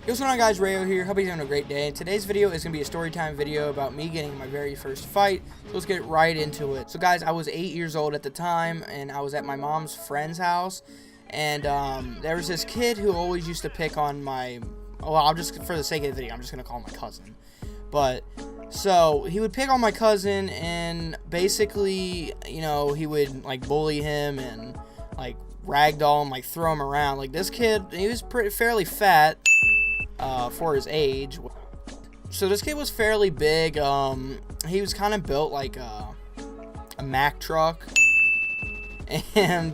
What's going on, guys? Rayo here. Hope you're having a great day. And today's video is going to be a story time video about me getting my very first fight. So let's get right into it. So guys, I was 8 years old at the time, and I was at my mom's friend's house. And there was this kid who always used to pick on my, well, I'm just, for the sake of the video, I'm just going to call him my cousin. But, so, he would pick on my cousin, and basically, you know, he would, like, bully him and, like, ragdoll him, like, throw him around. Like, this kid, he was fairly fat. For his age. So this kid was fairly big. He was kind of built like a Mack truck. And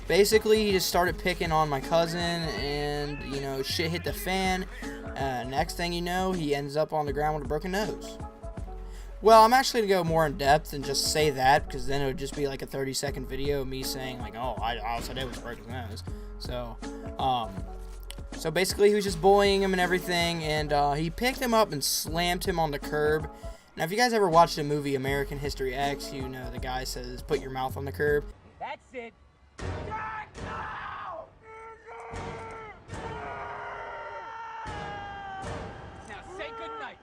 basically he just started picking on my cousin, and you know, shit hit the fan. Next thing you know, he ends up on the ground with a broken nose. Well, I'm actually going to go more in depth and just say that, because then it would just be like a 30-second video of me saying like, oh, all I did was break his nose. So basically, he was just bullying him and everything, and he picked him up and slammed him on the curb. Now, if you guys ever watched the movie American History X, you know the guy says, put your mouth on the curb. That's it. Now say goodnight.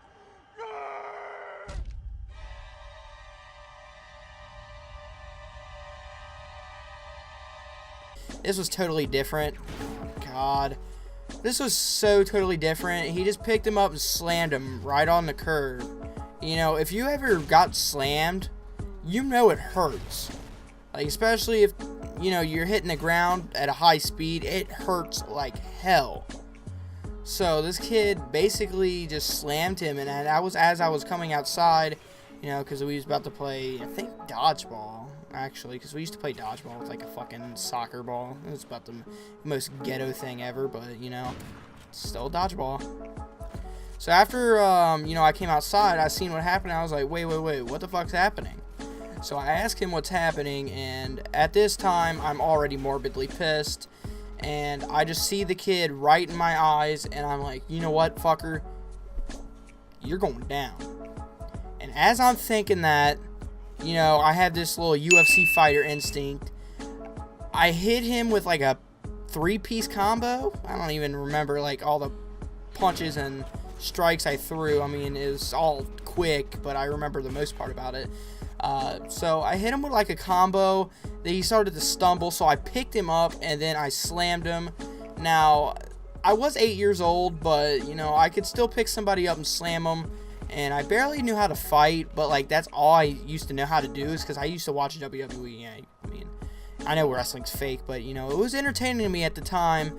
This was totally different. God. This was so totally different. He just picked him up and slammed him right on the curb. You know, if you ever got slammed, you know it hurts. Like, especially if, you know, you're hitting the ground at a high speed, it hurts like hell. So this kid basically just slammed him, and that was as I was coming outside, you know, because we was about to play, I think, dodgeball. Actually, because we used to play dodgeball with like a fucking soccer ball. It was about the most ghetto thing ever, but you know, still dodgeball. So after you know, I came outside, I seen what happened. I was like, wait, what the fuck's happening? So I asked him what's happening, and at this time I'm already morbidly pissed, and I just see the kid right in my eyes, and I'm like, you know what, fucker, you're going down. And as I'm thinking that, you know, I had this little UFC fighter instinct. I hit him with like a 3-piece combo. I don't even remember like all the punches and strikes I threw. I mean, it was all quick, but I remember the most part about it. So I hit him with like a combo. Then he started to stumble, so I picked him up and then I slammed him. Now, I was 8 years old, but you know, I could still pick somebody up and slam them. And I barely knew how to fight, but like that's all I used to know how to do, is because I used to watch WWE. Yeah, I mean, I know wrestling's fake, but you know, it was entertaining to me at the time.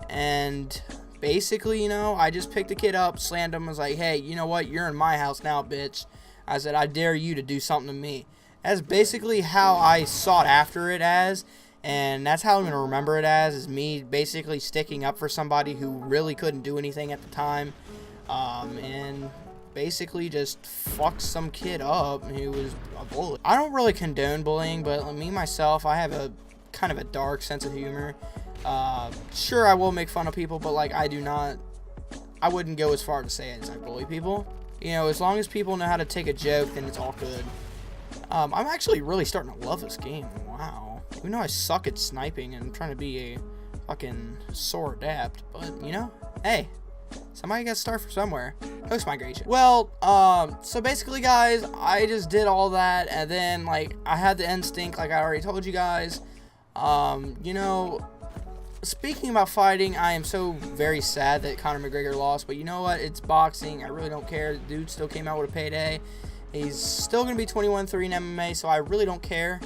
And basically, you know, I just picked the kid up, slammed him, was like, hey, you know what, you're in my house now, bitch. I said, I dare you to do something to me. That's basically how I sought after it as, and that's how I'm going to remember it as, is me basically sticking up for somebody who really couldn't do anything at the time. And basically just fucked some kid up who was a bully. I don't really condone bullying, but me myself, I have a kind of a dark sense of humor. Sure, I will make fun of people, but like I wouldn't go as far to say as I bully people. You know, as long as people know how to take a joke, then it's all good. I'm actually really starting to love this game. Wow. Even though I suck at sniping and I'm trying to be a fucking sore adept, but you know, hey, somebody got to start from somewhere. Post migration. Well, so basically, guys, I just did all that, and then, like, I had the instinct, like I already told you guys. You know, speaking about fighting, I am so very sad that Conor McGregor lost, but you know what? It's boxing. I really don't care. The dude still came out with a payday. He's still going to be 21-3 in MMA, so I really don't care.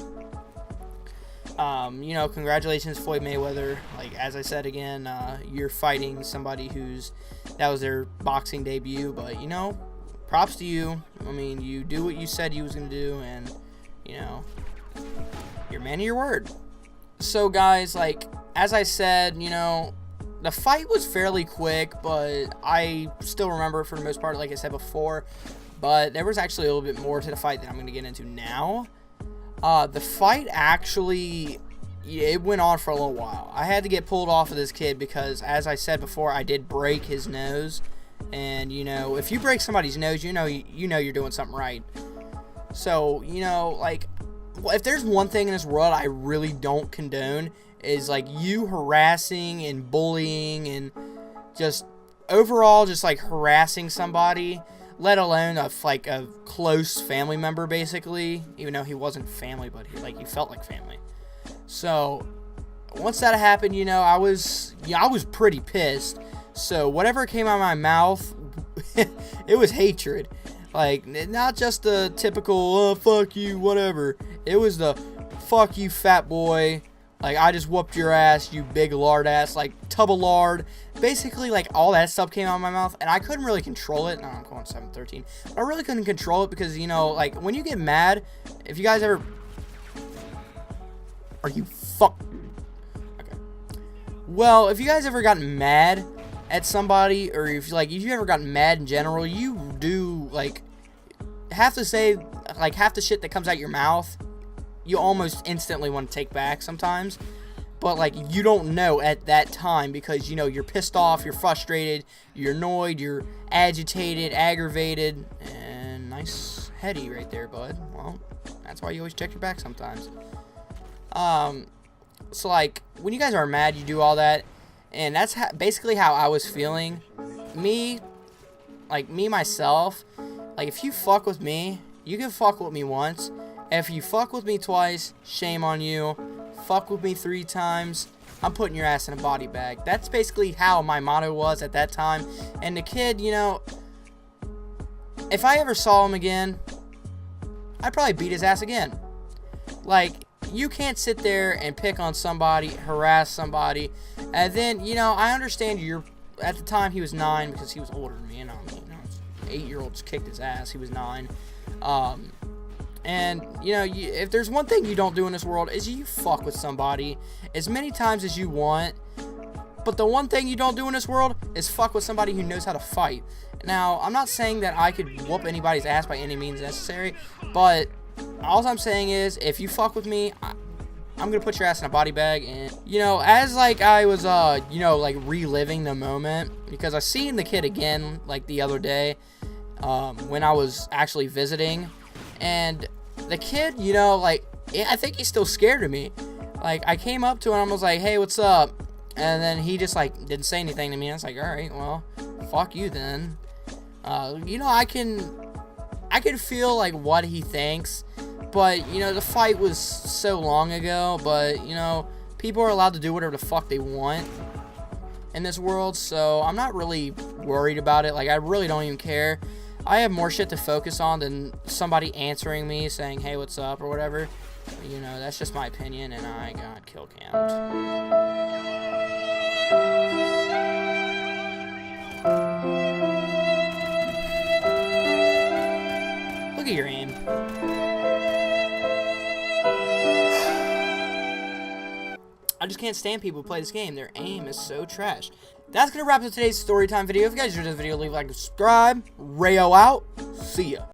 You know, congratulations, Floyd Mayweather. Like, as I said again, you're fighting somebody that was their boxing debut, but, you know, props to you. I mean, you do what you said you was going to do, and, you know, you're a man of your word. So, guys, like, as I said, you know, the fight was fairly quick, but I still remember it for the most part, like I said before, but there was actually a little bit more to the fight that I'm going to get into now. The fight actually, it went on for a little while. I had to get pulled off of this kid because, as I said before, I did break his nose. And, you know, if you break somebody's nose, you know you're doing something right. So, you know, like, if there's one thing in this world I really don't condone, is, like, you harassing and bullying and just overall just like harassing somebody, let alone a close family member, basically, even though he wasn't family, but he felt like family. So once that happened, you know, I was pretty pissed. So whatever came out of my mouth, it was hatred. Like, not just the typical, oh, fuck you, whatever. It was the, fuck you, fat boy. Like, I just whooped your ass, you big lard ass. Like, tub of lard. Basically, like, all that stuff came out of my mouth. And I couldn't really control it. No, I'm going 7-13. I really couldn't control it because, you know, like, when you get mad, if you guys ever... Are you fuck... Okay. Well, if you guys ever gotten mad at somebody, or if you ever gotten mad in general, you do, like, half the shit that comes out your mouth, you almost instantly want to take back sometimes. But, like, you don't know at that time because, you know, you're pissed off, you're frustrated, you're annoyed, you're agitated, aggravated, and nice heady right there, bud. Well, that's why you always check your back sometimes. So, like, when you guys are mad, you do all that, and that's basically how I was feeling. Myself, like, if you fuck with me, you can fuck with me once. If you fuck with me twice, shame on you. Fuck with me 3 times, I'm putting your ass in a body bag. That's basically how my motto was at that time. And the kid, you know, if I ever saw him again, I'd probably beat his ass again. Like, you can't sit there and pick on somebody, harass somebody, and then, you know, I understand at the time he was 9 because he was older than me, you know, 8-year-olds kicked his ass, he was 9, and, you know, if there's one thing you don't do in this world is you fuck with somebody as many times as you want, but the one thing you don't do in this world is fuck with somebody who knows how to fight. Now, I'm not saying that I could whoop anybody's ass by any means necessary, but all I'm saying is, if you fuck with me, I'm gonna put your ass in a body bag. And, you know, as, like, I was, you know, like, reliving the moment, because I seen the kid again, like, the other day, when I was actually visiting, and the kid, you know, like, I think he's still scared of me. Like, I came up to him and I was like, hey, what's up? And then he just, like, didn't say anything to me. I was like, alright, well, fuck you then. You know, I can feel, like, what he thinks, but, you know, the fight was so long ago, but, you know, people are allowed to do whatever the fuck they want in this world, so I'm not really worried about it. Like, I really don't even care. I have more shit to focus on than somebody answering me saying, hey, what's up, or whatever. You know, that's just my opinion, and I got kill cammed. Look at your aim. I just can't stand people who play this game. Their aim is so trash. That's going to wrap up today's Storytime video. If you guys enjoyed this video, leave a like and subscribe. Rayo out. See ya.